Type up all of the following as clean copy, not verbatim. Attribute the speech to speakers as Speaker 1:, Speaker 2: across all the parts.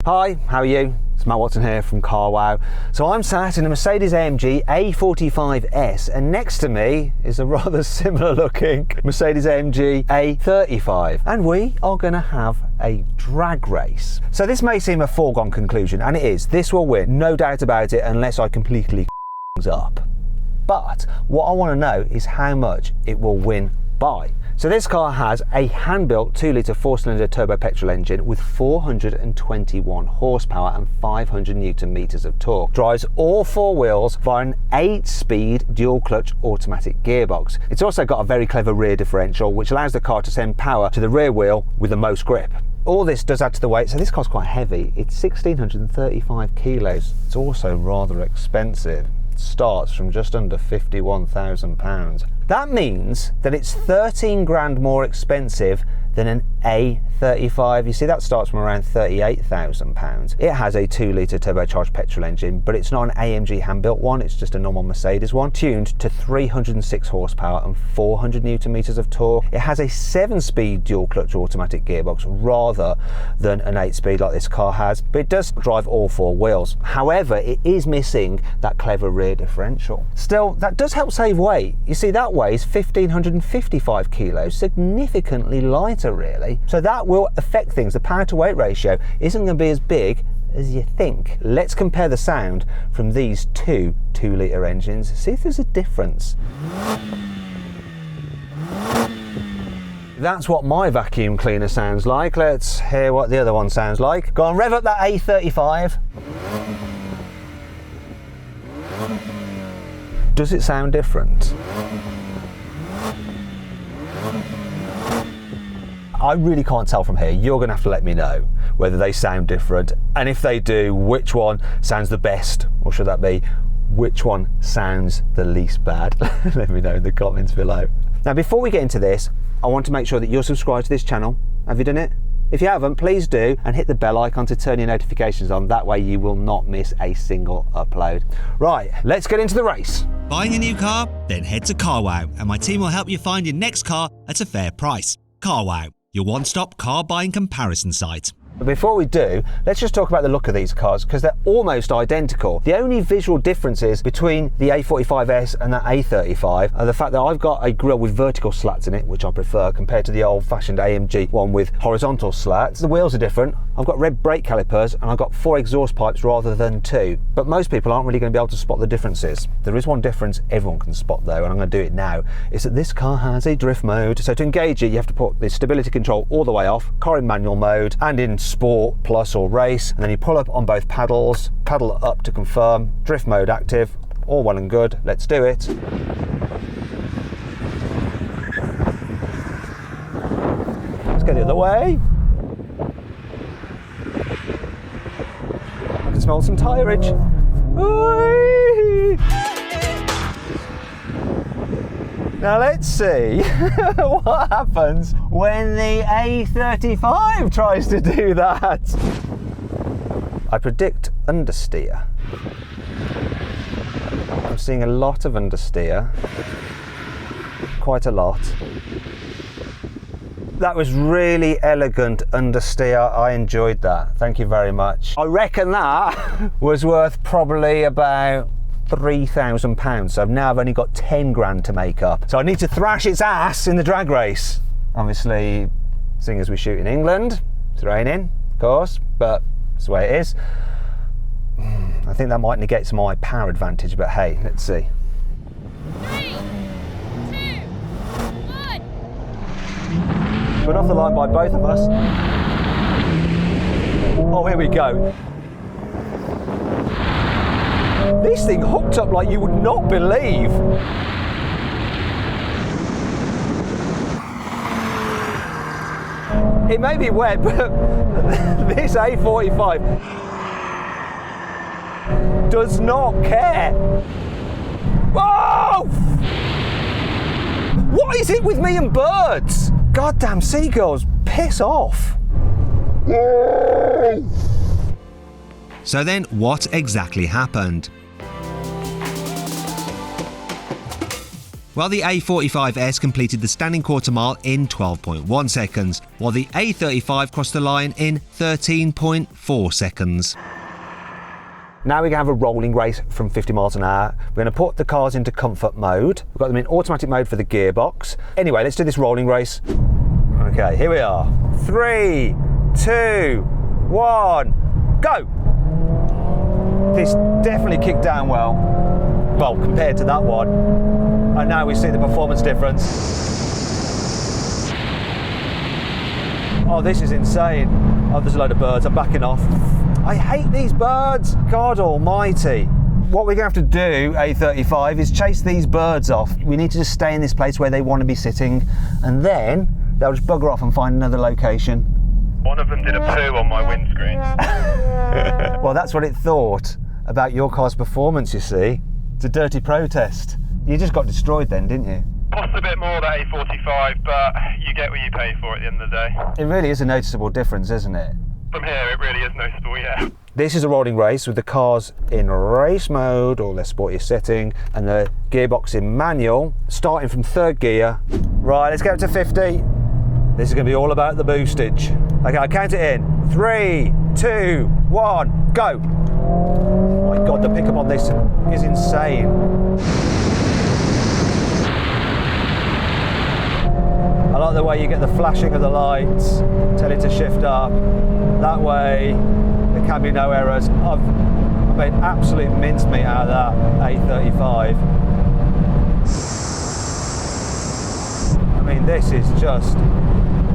Speaker 1: Hi, how are you? It's Matt Watson here from Car Wow. So I'm sat in a Mercedes AMG A45 S, and next to me is a rather similar looking Mercedes AMG A35, and we are going to have a drag race. So this may seem a foregone conclusion, and it is. This will win, no doubt about it, unless I completely things up. But what I want to know is how much it will win by. So this car has a hand-built 2-litre 4-cylinder turbo petrol engine with 421 horsepower and 500 newton meters of torque. Drives all four wheels via an 8-speed dual-clutch automatic gearbox. It's also got a very clever rear differential, which allows the car to send power to the rear wheel with the most grip. All this does add to the weight, so this car's quite heavy. It's 1,635 kilos. It's also rather expensive. It starts from just under £51,000. That means that it's 13 grand more expensive than an A35. You see, that starts from around £38,000. It has a 2-litre turbocharged petrol engine, but it's not an AMG hand-built one, it's just a normal Mercedes one, tuned to 306 horsepower and 400 newton meters of torque. It has a 7-speed dual-clutch automatic gearbox rather than an 8-speed like this car has, but it does drive all four wheels. However, it is missing that clever rear differential. Still, that does help save weight. You see, that weighs 1,555 kilos, significantly lighter really. So that will affect things. The power to weight ratio isn't going to be as big as you think. Let's compare the sound from these two 2-litre engines, see if there's a difference. That's what my vacuum cleaner sounds like. Let's hear what the other one sounds like. Go on, rev up that A35. Does it sound different? I really can't tell from here. You're going to have to let me know whether they sound different, and if they do, which one sounds the best, or should that be, which one sounds the least bad? Let me know in the comments below. Now, before we get into this, I want to make sure that you're subscribed to this channel. Have you done it? If you haven't, please do, and hit the bell icon to turn your notifications on. That way you will not miss a single upload. Right, let's get into the race.
Speaker 2: Buying a new car? Then head to Car Wow, and my team will help you find your next car at a fair price. Car Wow, your one-stop car buying comparison site.
Speaker 1: But before we do, let's just talk about the look of these cars, because they're almost identical. The only visual differences between the A45 S and the A35 are the fact that I've got a grille with vertical slats in it, which I prefer, compared to the old-fashioned AMG one with horizontal slats. The wheels are different. I've got red brake calipers and I've got 4 exhaust pipes rather than 2. But most people aren't really going to be able to spot the differences. There is one difference everyone can spot though, and I'm going to do it now, is that this car has a drift mode. So to engage it, you have to put the stability control all the way off, car in manual mode and in Sport, Plus or Race, and then you pull up on both paddles, paddle up to confirm, drift mode active, all well and good. Let's do it. Let's go the other way. I can smell some tyreage. Now let's see what happens when the A35 tries to do that. I predict understeer. I'm seeing a lot of understeer, quite a lot. That was really elegant understeer. I enjoyed that. Thank you very much. I reckon that was worth probably about £3,000. So now I've only got 10 grand to make up. So I need to thrash its ass in the drag race. Obviously, seeing as we shoot in England, it's raining, of course, but that's the way it is. I think that might negate some of my power advantage, but hey, let's see.
Speaker 3: 3, 2, 1.
Speaker 1: Put off the line by both of us. Oh, here we go. This thing hooked up like you would not believe. It may be wet, but this A45 does not care. Whoa! What is it with me and birds? Goddamn seagulls, piss off.
Speaker 2: So then, what exactly happened? Well, the A45 S completed the standing quarter mile in 12.1 seconds, while the A35 crossed the line in 13.4 seconds.
Speaker 1: Now we're going to have a rolling race from 50 miles an hour. We're going to put the cars into comfort mode. We've got them in automatic mode for the gearbox. Anyway, let's do this rolling race. Okay, here we are. 3, 2, 1, go! This definitely kicked down well. Well, compared to that one. And now we see the performance difference. Oh, this is insane. Oh, there's a load of birds. I'm backing off. I hate these birds. God almighty. What we're going to have to do, A35, is chase these birds off. We need to just stay in this place where they want to be sitting, and then they'll just bugger off and find another location.
Speaker 3: One of them did a poo on my windscreen.
Speaker 1: Well, that's what it thought about your car's performance, you see. It's a dirty protest. You just got destroyed then, didn't you?
Speaker 3: Cost a bit more, that A45, but you get what you pay for at the end of the day.
Speaker 1: It really is a noticeable difference, isn't it?
Speaker 3: From here, it really is noticeable, yeah.
Speaker 1: This is a rolling race with the cars in race mode or their sportiest setting and the gearbox in manual, starting from 3rd gear. Right, let's get up to 50. This is going to be all about the boostage. Okay, I'll count it in. 3, 2, 1, go! Oh my God, the pickup on this is insane. I like the way you get the flashing of the lights, tell it to shift up. That way, there can be no errors. I've made absolute mincemeat out of that A35. I mean, this is just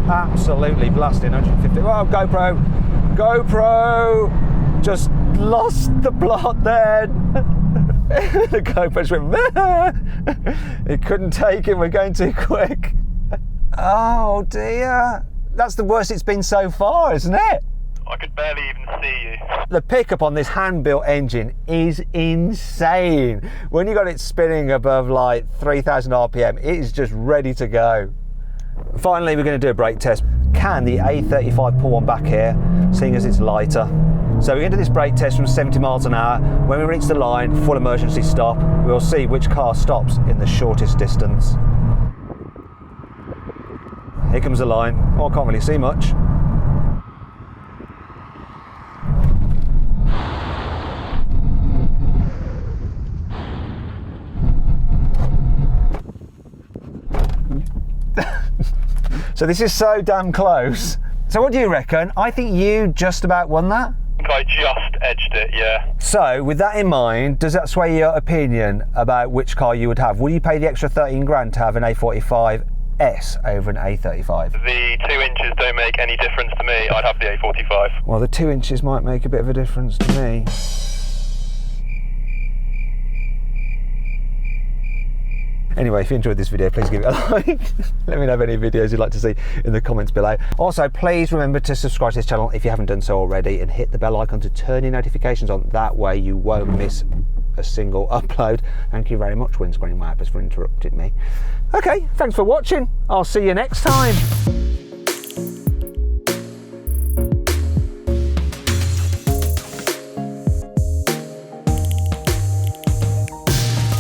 Speaker 1: absolutely blasting. 150. Oh, GoPro just lost the plot then. The GoPro just went, it couldn't take it, we're going too quick. Oh dear. That's the worst it's been so far, isn't it?
Speaker 3: I could barely even see you.
Speaker 1: The pickup on this hand-built engine is insane. When you got it spinning above like 3,000 RPM, it is just ready to go. Finally, we're going to do a brake test. Can the A35 pull one back here, seeing as it's lighter? So we're going to do this brake test from 70 miles an hour. When we reach the line, full emergency stop, we'll see which car stops in the shortest distance. Here comes the line. Oh, I can't really see much. So this is so damn close. So what do you reckon? I think you just about won that.
Speaker 3: I just edged it, yeah.
Speaker 1: So with that in mind, does that sway your opinion about which car you would have? Will you pay the extra 13 grand to have an A45 S over an A35?
Speaker 3: The 2 inches don't make any difference to me. I'd have the A45.
Speaker 1: Well, the 2 inches might make a bit of a difference to me. Anyway, if you enjoyed this video, please give it a like. Let me know of any videos you'd like to see in the comments below. Also, please remember to subscribe to this channel if you haven't done so already, and hit the bell icon to turn your notifications on. That way you won't miss a single upload. Thank you very much, windscreen wipers, for interrupting me. Okay, thanks for watching. I'll see you next time.